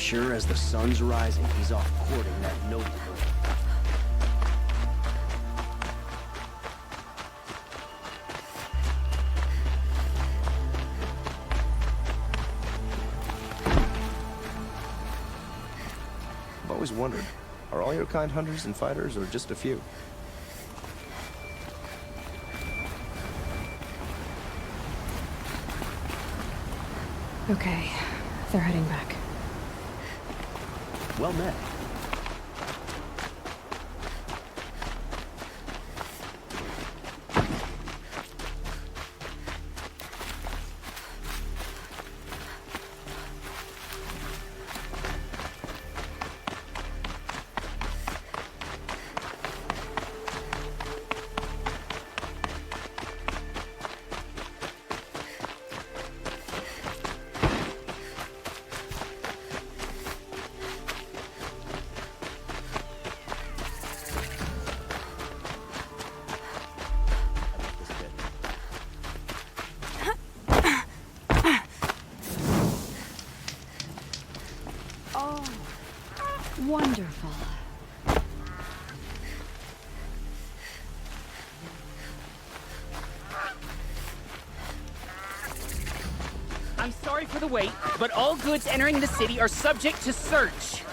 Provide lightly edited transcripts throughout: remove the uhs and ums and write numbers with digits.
sure as the sun's rising, he's off courting that noble girl. I've always wondered, are all your kind hunters and fighters, or just a few? Okay, they're heading back. Well met. Wonderful. I'm sorry for the wait, but all goods entering the city are subject to search.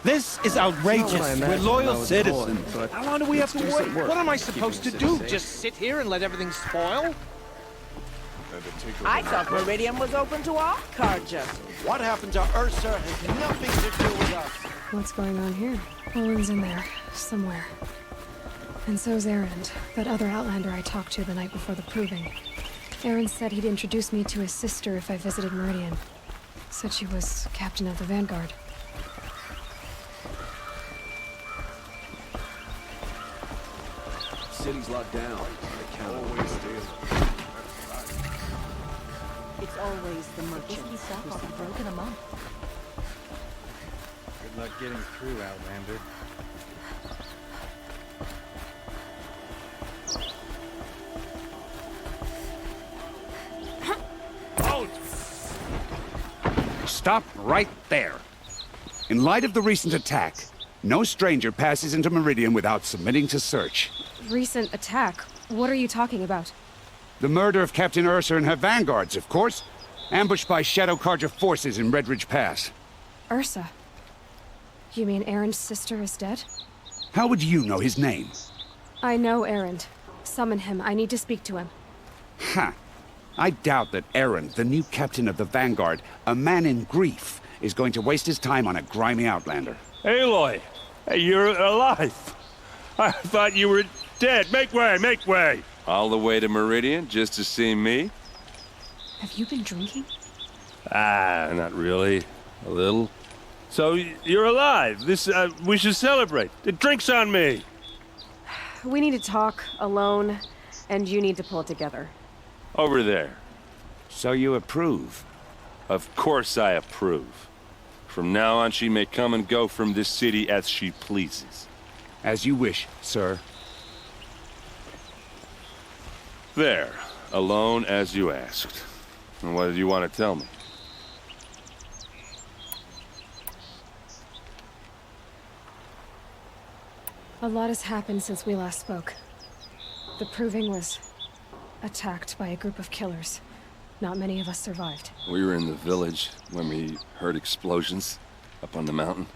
This is outrageous. We're loyal citizens. How long do we have to wait? What am I supposed to do? Just sit here and let everything spoil? I thought Meridian was open to all Carja. What happened to Ursa has nothing to do with us. What's going on here? Owen's in there, somewhere. And so's Erend, that other Outlander I talked to the night before the proving. Erend said he'd introduce me to his sister if I visited Meridian. Said she was captain of the Vanguard. City's locked down. The count always It's always the merchants who see broken a month. Good luck getting through, Outlander. Stop right there. In light of the recent attack, no stranger passes into Meridian without submitting to search. Recent attack? What are you talking about? The murder of Captain Ursa and her vanguards, of course. Ambushed by Shadow Carja forces in Red Ridge Pass. Ursa? You mean Erend's sister is dead? How would you know his name? I know Erend. Summon him. I need to speak to him. Ha! I doubt that Erend, the new captain of the Vanguard, a man in grief, is going to waste his time on a grimy Outlander. Aloy! Hey, you're alive! I thought you were dead. Make way, make way! All the way to Meridian just to see me? Have you been drinking? Ah, not really. A little. So, you're alive. We should celebrate. The drink's on me! We need to talk, alone, and you need to pull it together. Over there. So you approve? Of course I approve. From now on, she may come and go from this city as she pleases. As you wish, sir. There. Alone as you asked. And what did you want to tell me? A lot has happened since we last spoke. The Proving was attacked by a group of killers. Not many of us survived. We were in the village when we heard explosions up on the mountain.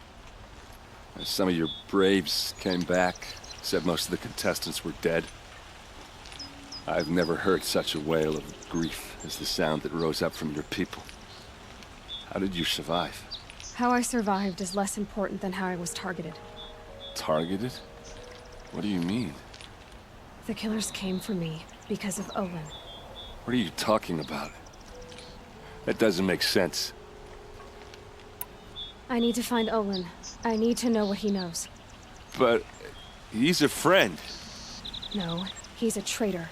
Some of your braves came back, said most of the contestants were dead. I've never heard such a wail of grief as the sound that rose up from your people. How did you survive? How I survived is less important than how I was targeted. Targeted? What do you mean? The killers came for me because of Olin. What are you talking about? That doesn't make sense. I need to find Olin. I need to know what he knows. But he's a friend. No, he's a traitor.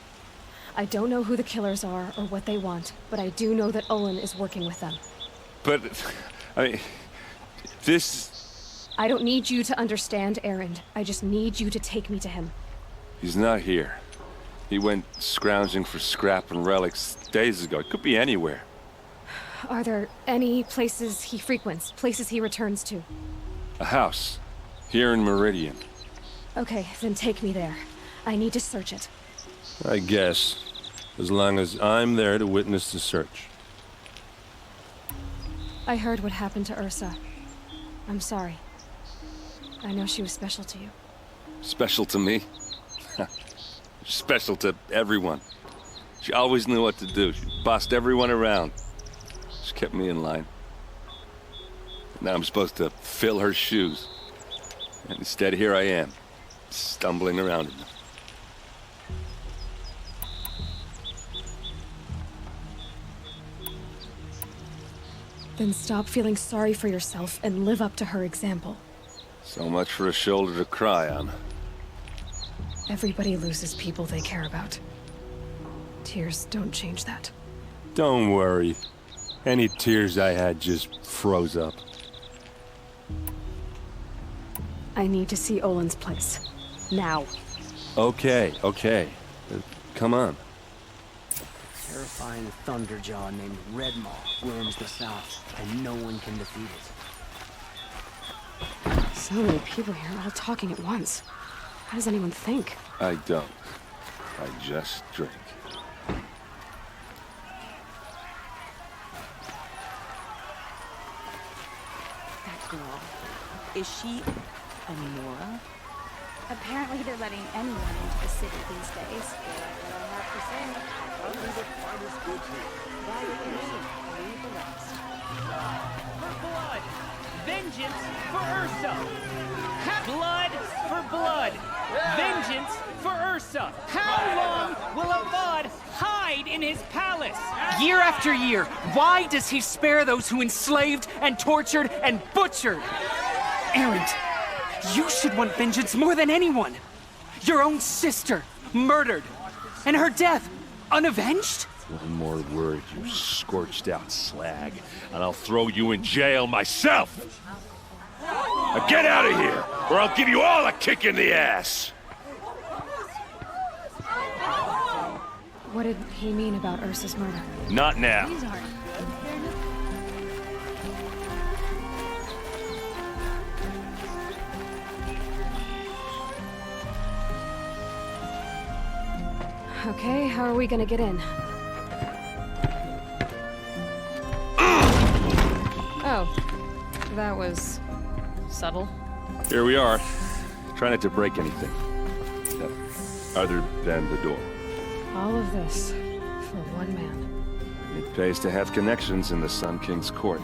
I don't know who the killers are or what they want, but I do know that Olin is working with them. But, I mean, this... I don't need you to understand, Erend. I just need you to take me to him. He's not here. He went scrounging for scrap and relics days ago. It could be anywhere. Are there any places he frequents, places he returns to? A house. Here in Meridian. Okay, then take me there. I need to search it. I guess. As long as I'm there to witness the search. I heard what happened to Ursa. I'm sorry. I know she was special to you. Special to me? Special to everyone. She always knew what to do. She bossed everyone around. She kept me in line. Now I'm supposed to fill her shoes. And instead, here I am, stumbling around in them. Then stop feeling sorry for yourself and live up to her example. So much for a shoulder to cry on. Everybody loses people they care about. Tears don't change that. Don't worry. Any tears I had just froze up. I need to see Olin's place. Now. Okay. Come on. Terrifying thunderjaw named Red Maw roams the south, and no one can defeat it. So many people here, all talking at once. How does anyone think? I don't. I just drink. That girl. Is she a Nora? Apparently they're letting anyone into the city these days. What I have to say. Only the finest goods here. Buy it and read the rest. For blood! Vengeance for Ursa! Blood for blood! Vengeance for Ursa! How long will Avad hide in his palace? Year after year, why does he spare those who enslaved and tortured and butchered? Erend, you should want vengeance more than anyone. Your own sister, murdered, and her death, unavenged? One more word, you scorched out slag, and I'll throw you in jail myself! Now get out of here, or I'll give you all a kick in the ass! What did he mean about Ursa's murder? Not now. Okay, how are we gonna get in? Oh, that was subtle. Here we are. Try not to break anything. Other than the door. All of this for one man. It pays to have connections in the Sun King's court.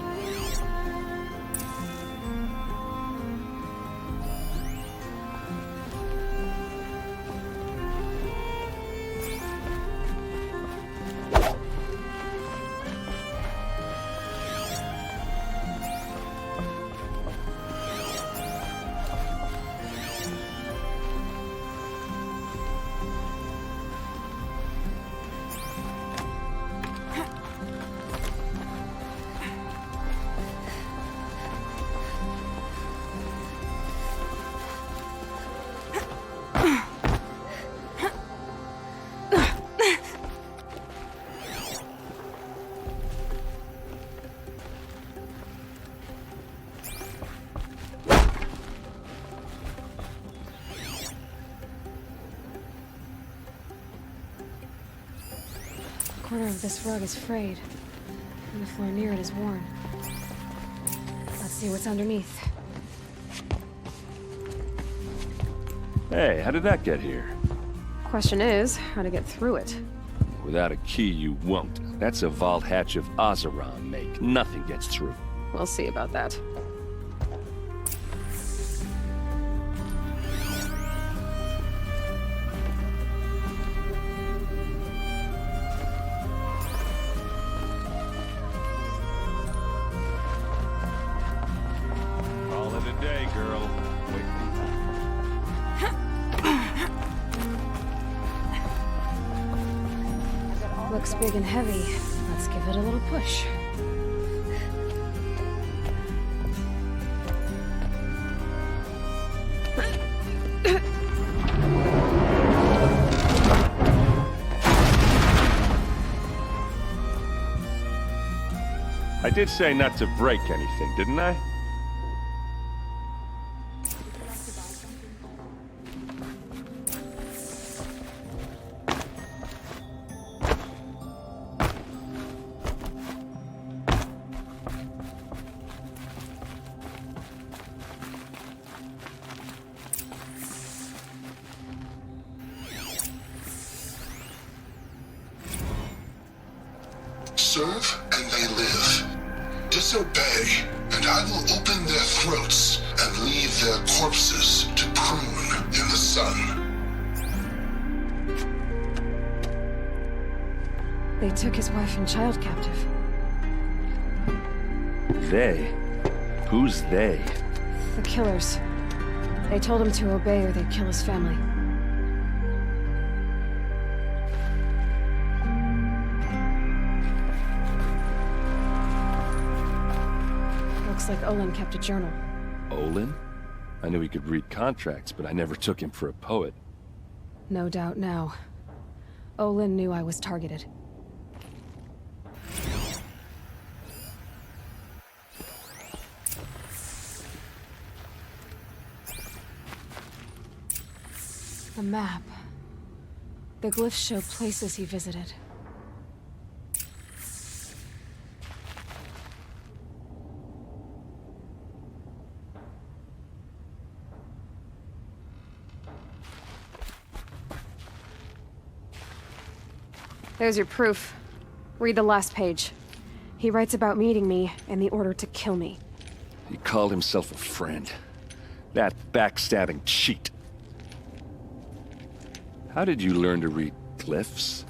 A corner of this rug is frayed, and the floor near it is worn. Let's see what's underneath. Hey, how did that get here? Question is, how to get through it. Without a key, you won't. That's a vault hatch of Ozeron make. Nothing gets through. We'll see about that. Call it a day, girl. Looks big and heavy. Let's give it a little push. I did say not to break anything, didn't I? Serve and they live. Disobey, and I will open their throats and leave their corpses to prune in the sun. They took his wife and child captive. They? Who's they? The killers. They told him to obey or they'd kill his family. Looks like Olin kept a journal. Olin? I knew he could read contracts, but I never took him for a poet. No doubt now. Olin knew I was targeted. A map. The glyphs show places he visited. There's your proof. Read the last page. He writes about meeting me and the order to kill me. He called himself a friend. That backstabbing cheat. How did you learn to read glyphs?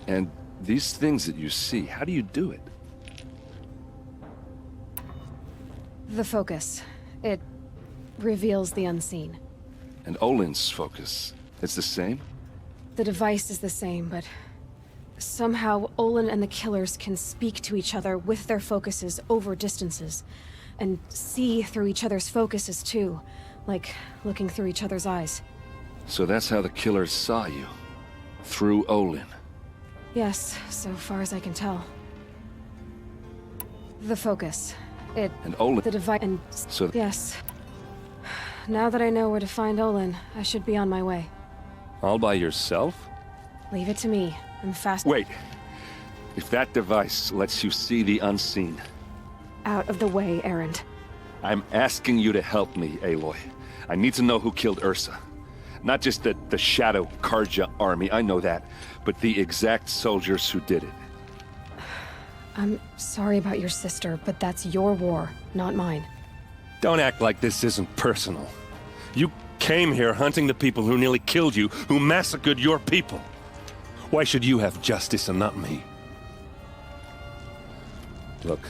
And these things that you see, how do you do it? The focus. It reveals the unseen. And Olin's focus, it's the same? The device is the same, but somehow Olin and the killers can speak to each other with their focuses over distances. And see through each other's focuses too, like looking through each other's eyes. So that's how the killers saw you? Through Olin? Yes, so far as I can tell. The focus. It... And Olin... The device... And... So... Yes. Now that I know where to find Olin, I should be on my way. All by yourself? Leave it to me. I'm fast... Wait. If that device lets you see the unseen... Out of the way, Erend. I'm asking you to help me, Aloy. I need to know who killed Ursa. Not just the Shadow Karja army, I know that, but the exact soldiers who did it. I'm sorry about your sister, but that's your war, not mine. Don't act like this isn't personal. You came here hunting the people who nearly killed you, who massacred your people. Why should you have justice and not me? Look,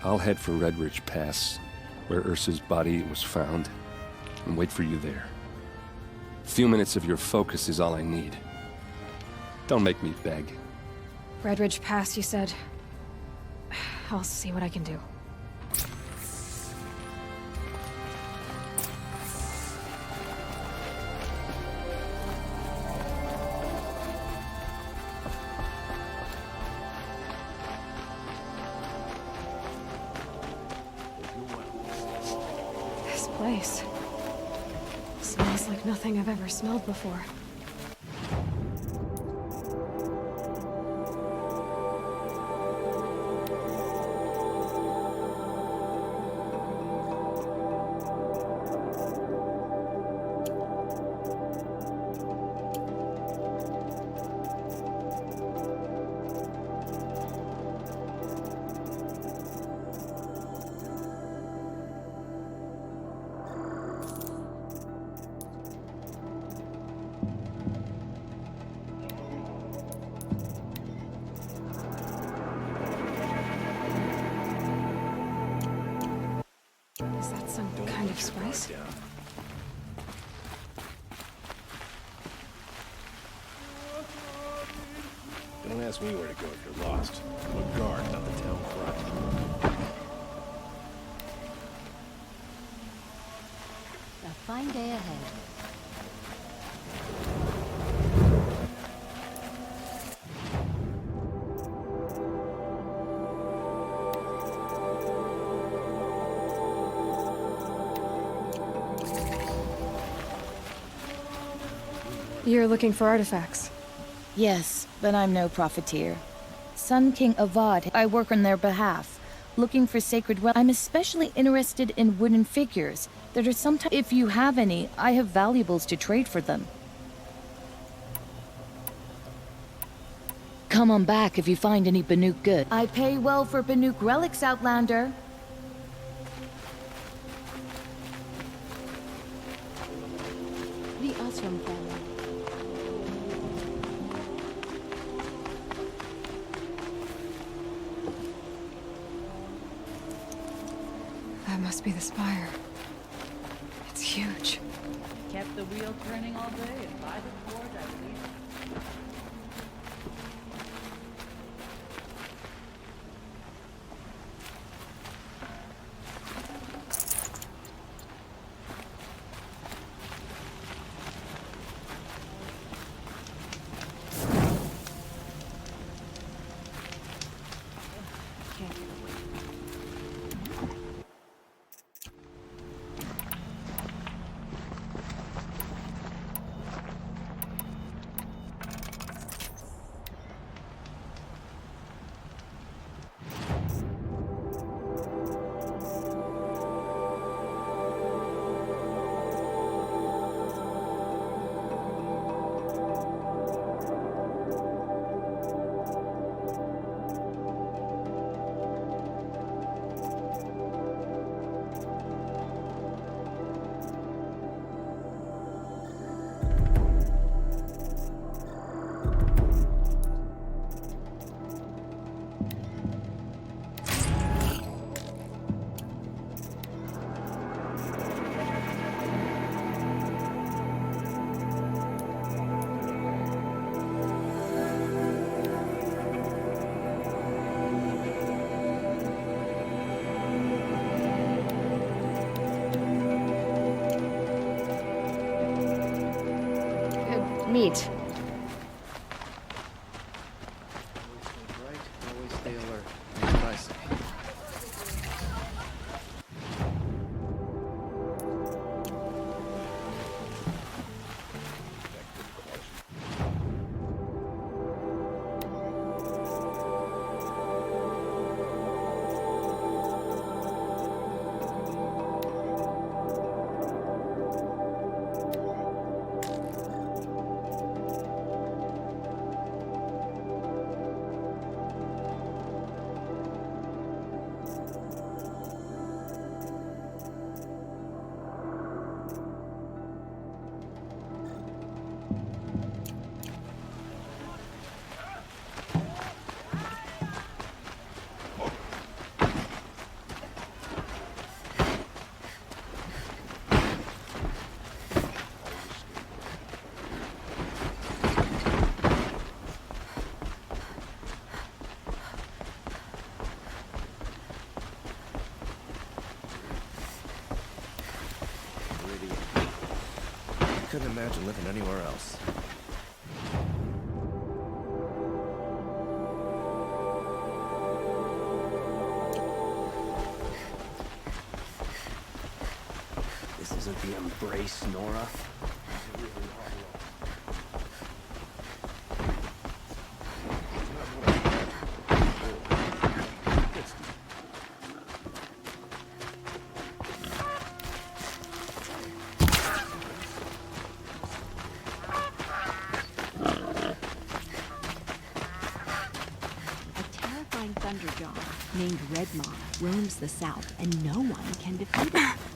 I'll head for Red Ridge Pass, where Ursa's body was found, and wait for you there. A few minutes of your focus is all I need. Don't make me beg. Red Ridge Pass, you said? I'll see what I can do. This place smells like nothing I've ever smelled before. Is that some kind of spice? Don't ask me where to go if you're lost. I'm a guard, not the town front. A fine day ahead. You're looking for artifacts? Yes, but I'm no profiteer. Sun King Avad, I work on their behalf, looking for sacred well. I'm especially interested in wooden figures that are sometimes. If you have any, I have valuables to trade for them. Come on back if you find any Banuk good. I pay well for Banuk relics, Outlander. The Asram family. That must be the spire. It's huge. Kept the wheel turning all day, and by the board, I believe. Meet. Always stay alert. That's what I say. Couldn't imagine living anywhere else. This isn't the embrace, Nora. Thunderjaw named Red Maw roams the south, and no one can defeat him.